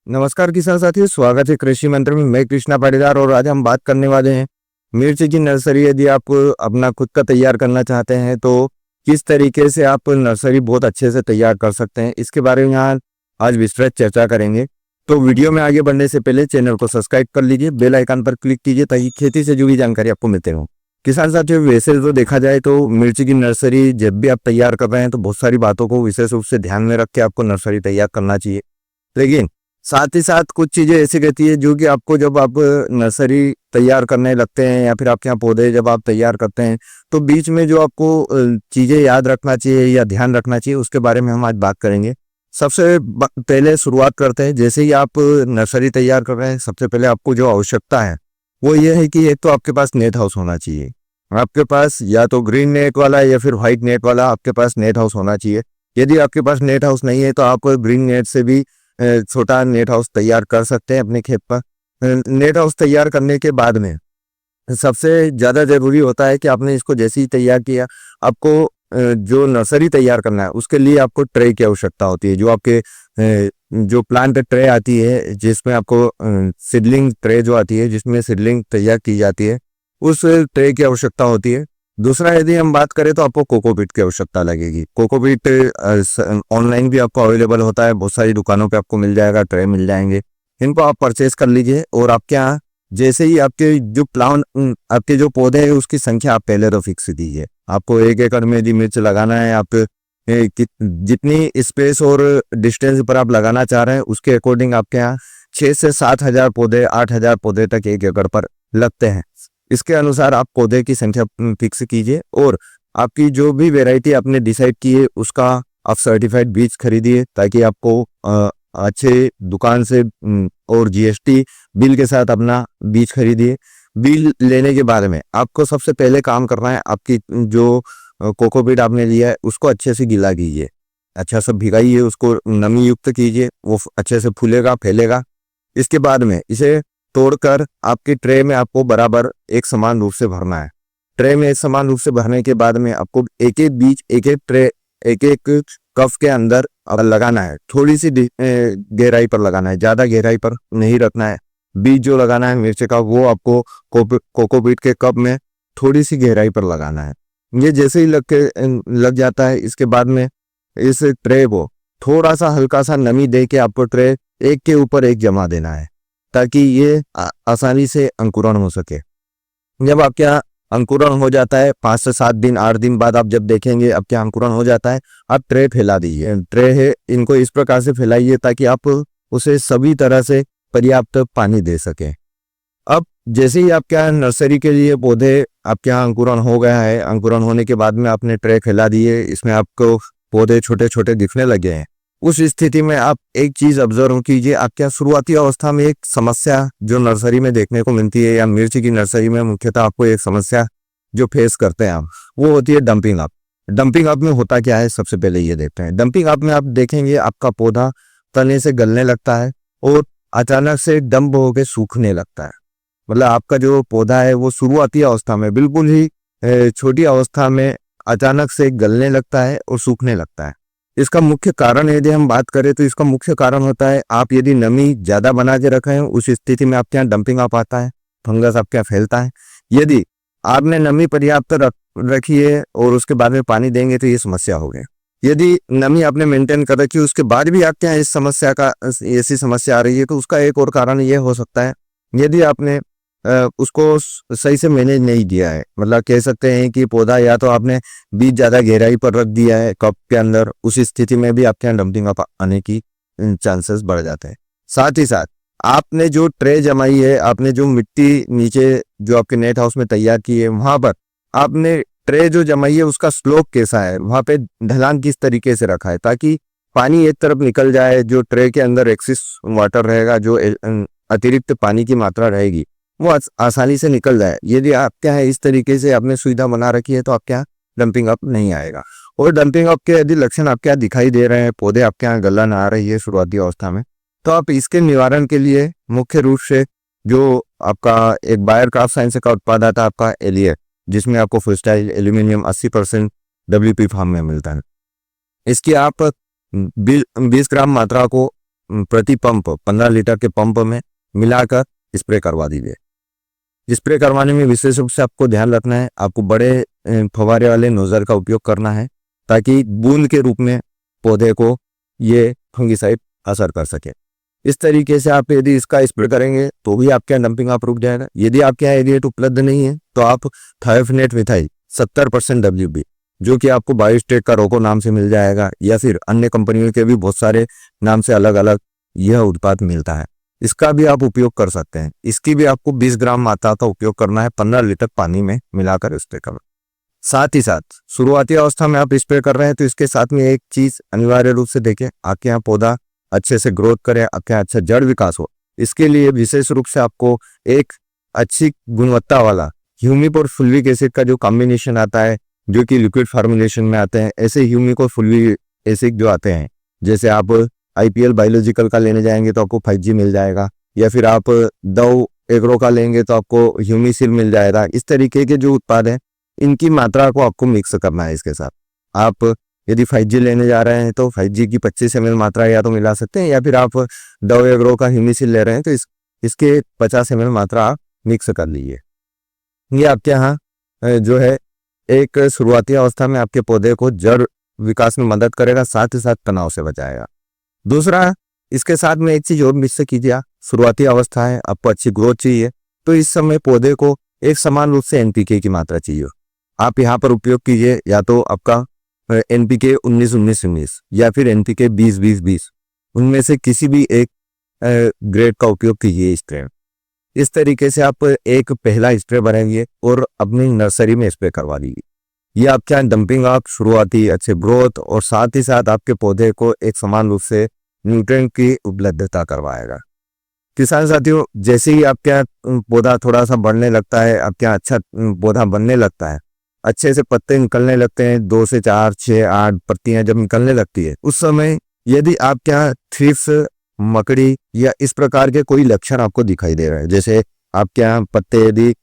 नमस्कार किसान साथियों, स्वागत है कृषि मंत्र में। मैं कृष्णा पाटीदार और आज हम बात करने वाले हैं मिर्च की नर्सरी। यदि आप अपना खुद का तैयार करना चाहते हैं तो किस तरीके से आप नर्सरी बहुत अच्छे से तैयार कर सकते हैं, इसके बारे में यहाँ आज विस्तृत चर्चा करेंगे। तो वीडियो में आगे बढ़ने से पहले चैनल को सब्सक्राइब कर लीजिए, बेल आइकन पर क्लिक कीजिए ताकि खेती से जुड़ी जानकारी आपको मिलते रहो। किसान साथियों, वैसे तो देखा जाए तो मिर्च की नर्सरी जब भी आप तैयार कर रहे हैं तो बहुत सारी बातों को विशेष रूप से ध्यान में रख के आपको नर्सरी तैयार करना चाहिए। लेकिन साथ ही साथ कुछ चीजें ऐसी रहती है जो कि आपको जब आप नर्सरी तैयार करने लगते हैं या फिर आपके यहाँ पौधे जब आप तैयार करते हैं तो बीच में जो आपको चीजें याद रखना चाहिए या ध्यान रखना चाहिए, उसके बारे में हम आज बात करेंगे। सबसे पहले शुरुआत करते हैं। जैसे ही आप नर्सरी तैयार कर रहे हैं, सबसे पहले आपको जो आवश्यकता है वो ये है कि एक तो आपके पास नेट हाउस होना चाहिए। आपके पास या तो ग्रीन नेट वाला या फिर व्हाइट नेट वाला आपके पास नेट हाउस होना चाहिए। यदि आपके पास नेट हाउस नहीं है तो आप ग्रीन नेट से भी छोटा नेट हाउस तैयार कर सकते हैं अपने खेत पर। नेट हाउस तैयार करने के बाद में सबसे ज़्यादा ज़रूरी होता है कि आपने इसको जैसे ही तैयार किया, आपको जो नर्सरी तैयार करना है उसके लिए आपको ट्रे की आवश्यकता होती है। जो आपके जो प्लांट ट्रे आती है जिसमें आपको सीडलिंग ट्रे जो आती है जिसमें सीडलिंग तैयार की जाती है, उस ट्रे की आवश्यकता होती है। दूसरा, यदि हम बात करें तो आपको कोकोपीट की आवश्यकता लगेगी। कोकोपीट ऑनलाइन भी आपको अवेलेबल होता है, बहुत सारी दुकानों पे आपको मिल जाएगा, ट्रे मिल जाएंगे। इनको आप परचेज कर लीजिए और आपके यहाँ जैसे ही आपके जो प्लांट आपके जो पौधे हैं उसकी संख्या आप पहले तो फिक्स दीजिए। आपको 1 एकड़ में यदि मिर्च लगाना है, आप जितनी स्पेस और डिस्टेंस पर आप लगाना चाह रहे हैं उसके अकॉर्डिंग आपके यहाँ 6 से 7 हजार पौधे, 8 हजार पौधे तक 1 एकड़ पर लगते हैं। इसके अनुसार आप पौधे की संख्या फिक्स कीजिए और आपकी जो भी वैरायटी आपने डिसाइड की है उसका आप सर्टिफाइड बीज खरीदिए ताकि आपको अच्छे दुकान से और जीएसटी बिल के साथ अपना बीज खरीदिए। बिल लेने के बाद में आपको सबसे पहले काम करना है, आपकी जो कोकोपीट आपने लिया है उसको अच्छे से गीला कीजिए, अच्छा से भिगाइए, उसको नमी युक्त कीजिए, वो अच्छे से फूलेगा, फैलेगा। इसके बाद में इसे तोड़कर आपकी ट्रे में आपको बराबर एक समान रूप से भरना है। ट्रे में एक समान रूप से भरने के बाद में आपको एक एक बीज, एक एक ट्रे, एक एक कप के अंदर लगाना है। थोड़ी सी गहराई पर लगाना है, ज्यादा गहराई पर नहीं रखना है। बीज जो लगाना है मिर्च का वो आपको कोकोपीट के कप में थोड़ी सी गहराई पर लगाना है। ये जैसे ही लग जाता है, इसके बाद में इस ट्रे को थोड़ा सा हल्का सा नमी दे के आपको ट्रे एक के ऊपर एक जमा देना है ताकि ये आसानी से अंकुरण हो सके। जब आपके यहाँ अंकुरण हो जाता है 5 से 7 दिन, 8 दिन बाद आप जब देखेंगे आपके यहाँ अंकुरण हो जाता है, आप ट्रे फैला दीजिए। ट्रे है इनको इस प्रकार से फैलाइए ताकि आप उसे सभी तरह से पर्याप्त पानी दे सके। अब जैसे ही आपके यहाँ नर्सरी के लिए पौधे आपके यहाँ अंकुरण हो गया है, अंकुरण होने के बाद में आपने ट्रे फैला दिए, इसमें आपको पौधे छोटे छोटे दिखने लगे हैं, उस स्थिति में आप एक चीज ऑब्जर्व कीजिए। आपके यहाँ शुरुआती अवस्था में एक समस्या जो नर्सरी में देखने को मिलती है या मिर्च की नर्सरी में मुख्यतः आपको एक समस्या जो फेस करते हैं आप, वो होती है डंपिंग अप। डंपिंग अप में होता क्या है, सबसे पहले ये देखते हैं। डंपिंग अप में आप देखेंगे आपका पौधा तने से गलने लगता है और अचानक से डंप होकर सूखने लगता है। मतलब आपका जो पौधा है वो शुरुआती अवस्था में बिल्कुल ही छोटी अवस्था में अचानक से गलने लगता है और सूखने लगता है। इसका मुख्य कारण यदि हम बात करें तो इसका मुख्य कारण होता है आप यदि नमी ज्यादा बना के रखे हैं उस स्थिति में आपके यहाँ डंपिंग अप आता है, फंगस आपके यहाँ फैलता है। यदि आपने नमी पर्याप्त रखी है और उसके बाद में पानी देंगे तो ये समस्या हो गई। यदि नमी आपने मेंटेन कर रखी उसके बाद भी आपके यहाँ इस समस्या का ऐसी समस्या आ रही है तो उसका एक और कारण ये हो सकता है यदि आपने उसको सही से मैनेज नहीं दिया है। मतलब कह सकते हैं कि पौधा या तो आपने बीज ज्यादा गहराई पर रख दिया है कप के अंदर, उस स्थिति में भी आपके यहाँ डंपिंग अप आने की चांसेस बढ़ जाते हैं। साथ ही साथ आपने जो ट्रे जमाई है, आपने जो मिट्टी नीचे जो आपके नेट हाउस में तैयार की है, वहां पर आपने ट्रे जो जमाई है उसका स्लोप कैसा है, वहां पे ढलान किस तरीके से रखा है ताकि पानी एक तरफ निकल जाए, जो ट्रे के अंदर एक्सिस वाटर रहेगा, जो अतिरिक्त पानी की मात्रा रहेगी वो आसानी से निकल जाए। यदि आपके यहाँ इस तरीके से आपने सुविधा बना रखी है तो आपके यहाँ डंपिंग अप नहीं आएगा। और डंपिंग अप के यदि लक्षण आपके यहाँ दिखाई दे रहे हैं, पौधे आपके यहाँ गलन आ रही है शुरुआती अवस्था में, तो आप इसके निवारण के लिए मुख्य रूप से जो आपका एक बायर क्राफ्ट साइंस का उत्पाद आता है आपका एलियर, जिसमें आपको फ्रीस्टाइल एल्यूमिनियम 80% WP फार्म में मिलता है। इसकी आप 20 ग्राम मात्रा को प्रति पंप 15 लीटर के पंप में मिलाकर स्प्रे करवा दीजिए। स्प्रे करवाने में विशेष रूप से आपको ध्यान रखना है, आपको बड़े फव्वारे वाले नोजल का उपयोग करना है ताकि बूंद के रूप में पौधे को ये फंगिसाइड असर कर सके। इस तरीके से आप यदि इसका स्प्रे करेंगे तो भी आपके यहाँ डंपिंग आप रुक जाएगा। यदि आपके यहाँ एरिएट उपलब्ध नहीं है तो आप थायोफिनेट मिथाइल 70% WB जो कि आपको बायोस्टेट का रोको नाम से मिल जाएगा, या फिर अन्य कंपनियों के भी बहुत सारे नाम से अलग अलग यह उत्पाद मिलता है, इसका भी आप उपयोग कर सकते हैं। इसकी भी आपको 20 ग्राम मात्रा का उपयोग करना है 15 लीटर पानी में मिलाकर स्प्रे करना। साथ ही साथ शुरुआती अवस्था में आप स्प्रे कर रहे हैं तो इसके साथ में एक चीज अनिवार्य रूप से देखें, आपके यहाँ पौधा अच्छे से ग्रोथ करे, आपके यहाँ अच्छा जड़ विकास हो। इसके लिए विशेष रूप से आपको एक अच्छी गुणवत्ता वाला ह्यूमिक और फुल्विक एसिड का जो कॉम्बिनेशन आता है, जो कि लिक्विड फॉर्मुलेशन में आते हैं, ऐसे ह्यूमिक और फुल्विक एसिड जो आते हैं, जैसे आप IPL बायोलॉजिकल का लेने जाएंगे तो आपको 5G मिल जाएगा, या फिर आप डव एग्रो का लेंगे तो आपको ह्यूमिसिल मिल जाएगा। इस तरीके के जो उत्पाद हैं इनकी मात्रा को आपको मिक्स करना है इसके साथ। आप यदि 5G लेने जा रहे हैं तो 5G की 25 ml मात्रा या तो मिला सकते हैं, या फिर आप डव एग्रो का ह्यूमिसिल ले रहे हैं तो इसके 50 ml मात्रा आप मिक्स कर लीजिए। ये आपके यहाँ जो है एक शुरुआती अवस्था में आपके पौधे को जड़ विकास में मदद करेगा, साथ ही साथ तनाव से बचाएगा। दूसरा, इसके साथ में एक चीज और मिक्स कीजिए। शुरुआती अवस्था है, आपको अच्छी ग्रोथ चाहिए तो इस समय पौधे को एक समान रूप से NPK की मात्रा चाहिए। आप यहाँ पर उपयोग कीजिए या तो आपका NPK 19-19-19 या फिर NPK 20-20-20, उनमें से किसी भी एक ग्रेड का उपयोग कीजिए स्प्रे। इस तरीके से आप एक पहला स्प्रे भरेंगे और अपनी नर्सरी में स्प्रे करवा दीजिए। ये आपके यहाँ डंपिंग आप शुरुआती अच्छे ग्रोथ और साथ ही साथ आपके पौधे को एक समान रूप से न्यूट्रिएंट की उपलब्धता करवाएगा। किसान साथियों, जैसे ही आपके यहाँ पौधा थोड़ा सा बढ़ने लगता है, आपके यहाँ अच्छा पौधा बनने लगता है, अच्छे से पत्ते निकलने लगते हैं, 2 से 4, 6, 8 पत्तियां जब निकलने लगती है, उस समय यदि आपके यहाँ थ्रिप्स, मकड़ी या इस प्रकार के कोई लक्षण आपको दिखाई दे रहा है, जैसे आपके यहाँ पत्ते यदि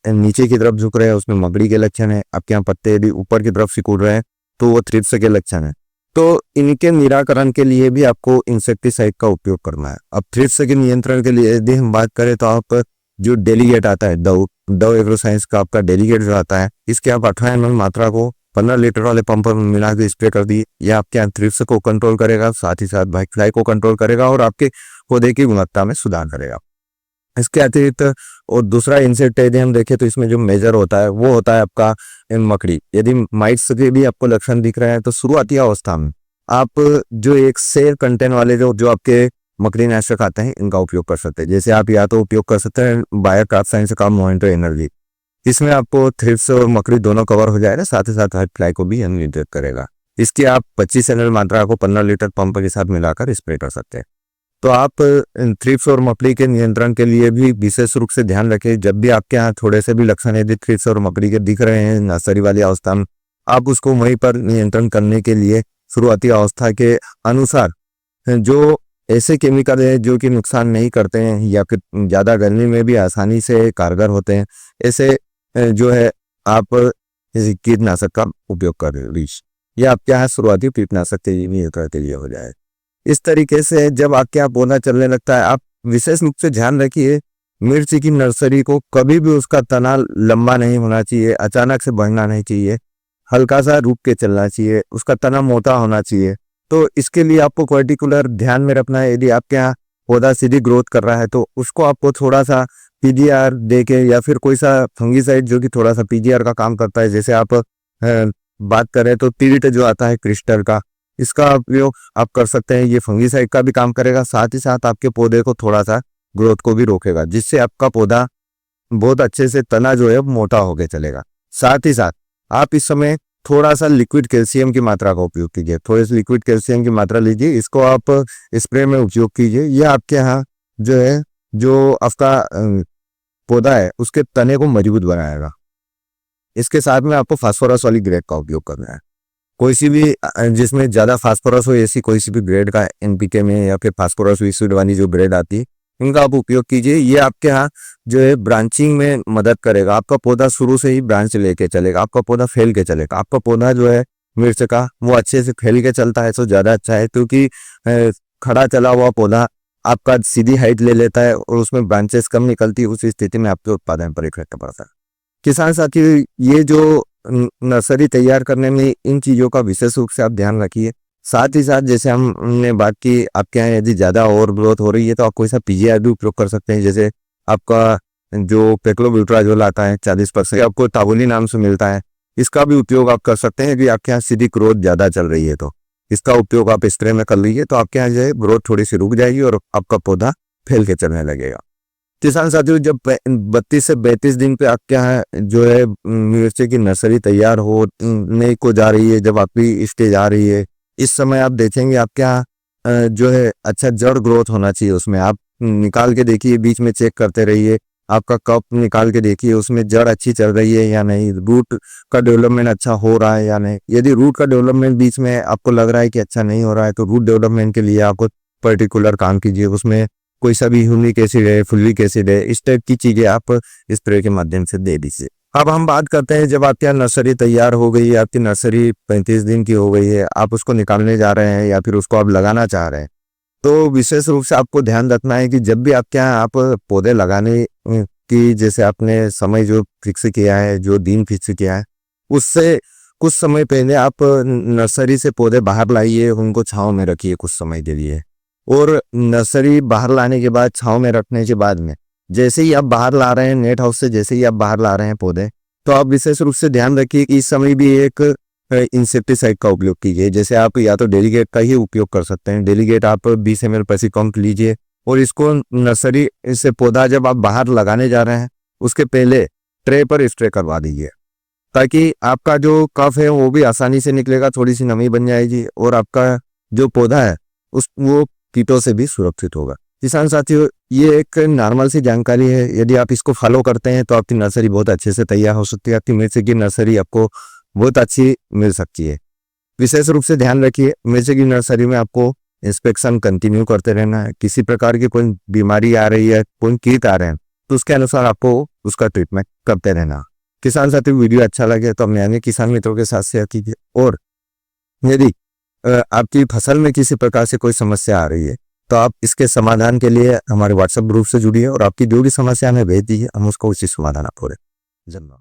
नीचे की तरफ झुक रहे हैं उसमें मकड़ी के लक्षण है, आपके यहाँ पत्ते यदि ऊपर की तरफ सिकुड़ रहे हैं तो वो थ्रिप्स के लक्षण है। तो इनके निराकरण के लिए भी आपको इंसेक्टिसाइड का उपयोग करना है। अब थ्रिप्स के नियंत्रण के लिए यदि हम बात करें तो आप जो डेलीगेट आता है, डव एग्रोसाइंस का आपका डेलीगेट जो आता है, इसके आप 18 ml मात्रा को 15 लीटर वाले पंप में मिला के स्प्रे कर दी। यह आपके यहाँ थ्रिप्स को कंट्रोल करेगा, साथ ही साथ व्हाइट फ्लाई को कंट्रोल करेगा और आपके पौधे की गुणवत्ता में सुधार करेगा। इसके अतिरिक्त और दूसरा इंसेक्ट यदि हम देखें तो इसमें जो मेजर होता है वो होता है आपका मकड़ी। यदि माइट्स के भी आपको लक्षण दिख रहे हैं तो शुरुआती अवस्था में आप जो एक सेल कंटेंट वाले जो आपके मकड़ी नाशक आते हैं इनका उपयोग कर सकते हैं। जैसे आप या तो उपयोग कर सकते हैं बायो क्राफ्ट साइंस का मॉनिटर एनर्जी, इसमें आपको थ्रिप्स और मकड़ी दोनों कवर हो जाएगा, साथ ही साथ व्हाइट फ्लाई को भी नियंत्रित करेगा। इसकी आप 25 ml मात्रा को 15 लीटर पंप के साथ मिलाकर स्प्रे कर सकते हैं। तो आप थ्रिप्स और मकड़ी के नियंत्रण के लिए भी विशेष रूप से ध्यान रखें। जब भी आपके यहाँ थोड़े से भी लक्षण यदि थ्रिप्स और मकड़ी के दिख रहे हैं नर्सरी वाली अवस्था में, आप उसको वहीं पर नियंत्रण करने के लिए शुरुआती अवस्था के अनुसार जो ऐसे केमिकल है जो कि नुकसान नहीं करते हैं या फिर ज्यादा गर्मी में भी आसानी से कारगर होते हैं, ऐसे जो है आप कीटनाशक का उपयोग कर रहे, ये आपके यहाँ शुरुआती कीटनाशक के लिए हो जाए। इस तरीके से जब आपके यहाँ पौधा चलने लगता है, आप विशेष रूप से ध्यान रखिए मिर्ची की नर्सरी को कभी भी उसका तना लंबा नहीं होना चाहिए, अचानक से बढ़ना नहीं चाहिए, हल्का सा रुक के चलना चाहिए, उसका तना मोटा होना चाहिए। तो इसके लिए आपको पर्टिकुलर ध्यान में रखना है। यदि आपके यहाँ पौधा सीधी ग्रोथ कर रहा है तो उसको आपको थोड़ा सा PGR दे के या फिर कोई सा फंगीसाइड जो कि थोड़ा सा PGR का काम करता है, जैसे आप बात करें तो टीरिट जो आता है क्रिस्टल का, इसका उपयोग आप कर सकते हैं। ये फंगीसाइड का भी काम करेगा, साथ ही साथ आपके पौधे को थोड़ा सा ग्रोथ को भी रोकेगा, जिससे आपका पौधा बहुत अच्छे से तना जो है मोटा होके चलेगा। साथ ही साथ आप इस समय थोड़ा सा लिक्विड कैल्शियम की मात्रा का उपयोग कीजिए, थोड़े से लिक्विड कैल्शियम की मात्रा लीजिए, इसको आप स्प्रे में उपयोग कीजिए। ये आपके यहाँ जो है जो आपका पौधा है उसके तने को मजबूत बनाएगा। इसके साथ में आपको फास्फोरस वाली ग्रेड का उपयोग करना है, कोई सी भी जिसमें ज्यादा फास्फोरस हो ऐसी कोई सी भी ग्रेड का NPK में या फिर फास्फोरस विस्फीड वाली जो ग्रेड आती है इनका आप उपयोग कीजिए। ये आपके यहाँ जो है ब्रांचिंग में मदद करेगा, आपका पौधा शुरू से ही ब्रांच लेके चलेगा, आपका पौधा फैल के चलेगा। आपका पौधा जो है मिर्च का वो अच्छे से फैल के चलता है तो ज्यादा अच्छा है, क्योंकि खड़ा चला हुआ पौधा आपका सीधी हाइट ले लेता है और उसमें ब्रांचेस कम निकलती है, उस स्थिति में आपके उत्पादन पर इफेक्ट पड़ता है। किसान साथी, ये जो नर्सरी तैयार करने में इन चीज़ों का विशेष रूप से आप ध्यान रखिए। साथ ही साथ जैसे हमने बात की, आपके यहाँ यदि ज़्यादा ओवर ग्रोथ हो रही है तो आप कोई सा पीजीआर भी उपयोग कर सकते हैं। जैसे आपका जो पेक्लोब्यूटाजोल आता है 40%, आपको ताबुली नाम से मिलता है, इसका भी उपयोग आप कर सकते हैं। कि आपके यहाँ सीधी ग्रोथ ज़्यादा चल रही है तो इसका उपयोग आप स्प्रे में कर लीजिए, तो आपके यहाँ जो है ग्रोथ थोड़ी सी रुक जाएगी और आपका पौधा फैल के चलने लगेगा। किसान साथियों, जब 32 से 32 दिन पे आपके यहाँ जो है मिर्ची की नर्सरी तैयार होने को जा रही है, जब आपकी स्टेज आ रही है, इस समय आप देखेंगे आपके यहाँ जो है अच्छा जड़ ग्रोथ होना चाहिए। उसमें आप निकाल के देखिए, बीच में चेक करते रहिए, आपका कप निकाल के देखिए उसमें जड़ अच्छी चल रही है या नहीं, रूट का डेवलपमेंट अच्छा हो रहा है या नहीं। यदि रूट का डेवलपमेंट बीच में आपको लग रहा है कि अच्छा नहीं हो रहा है, तो रूट डेवलपमेंट के लिए आपको पर्टिकुलर काम कीजिए। उसमें कोई सा भी ह्यूमिक एसिड है, फुलिक एसिड है, इस टाइप की चीजें आप स्प्रे के माध्यम से दे दीजिए। अब हम बात करते हैं, जब आपकी नर्सरी तैयार हो गई है, आपकी नर्सरी 35 दिन की हो गई है, आप उसको निकालने जा रहे हैं या फिर उसको आप लगाना चाह रहे हैं, तो विशेष रूप से आपको ध्यान रखना है कि जब भी आपके यहाँ आप पौधे लगाने की, जैसे आपने समय जो फिक्स किया है, जो दिन फिक्स किया है, उससे कुछ समय पहले आप नर्सरी से पौधे बाहर लाइए, उनको छांव में रखिए कुछ समय के लिए। और नर्सरी बाहर लाने के बाद, छांव में रखने के बाद में, जैसे ही आप बाहर ला रहे हैं नेट हाउस से, जैसे ही आप बाहर ला रहे हैं पौधे, तो आप विशेष रूप से ध्यान रखिए कि इस समय भी एक इंसेक्टिसाइड का उपयोग कीजिए। जैसे आप या तो डेलीगेट का ही उपयोग कर सकते हैं। डेलीगेट आप 20 ml प्रति लीजिए और इसको नर्सरी से पौधा जब आप बाहर लगाने जा रहे हैं उसके पहले ट्रे पर स्प्रे करवा दीजिए, ताकि आपका जो कफ है वो भी आसानी से निकलेगा, थोड़ी सी नमी बन जाएगी और आपका जो पौधा है वो कीटों से भी सुरक्षित होगा। किसान साथियों, ये एक नॉर्मल सी जानकारी है, यदि आप इसको फॉलो करते हैं तो आपकी नर्सरी बहुत अच्छे से तैयार हो सकती है। आपकी मिर्ची की नर्सरी आपको बहुत अच्छी मिल सकती है। विशेष रूप से ध्यान रखिए, मिर्ची की नर्सरी में आपको इंस्पेक्शन कंटिन्यू करते रहना है। किसी प्रकार की कोई बीमारी आ रही है, कोई कीट आ रहे हैं, तो उसके अनुसार आपको उसका ट्रीटमेंट करते रहना। किसान साथियों, वीडियो अच्छा लगे तो अपने अन्य किसान मित्रों के साथ शेयर कीजिए। और यदि आपकी फसल में किसी प्रकार से कोई समस्या आ रही है तो आप इसके समाधान के लिए हमारे व्हाट्सएप ग्रुप से जुड़िए और आपकी जो भी समस्या हमें भेज दीजिए, हम उसको उसी समाधान आपको धन्यवाद।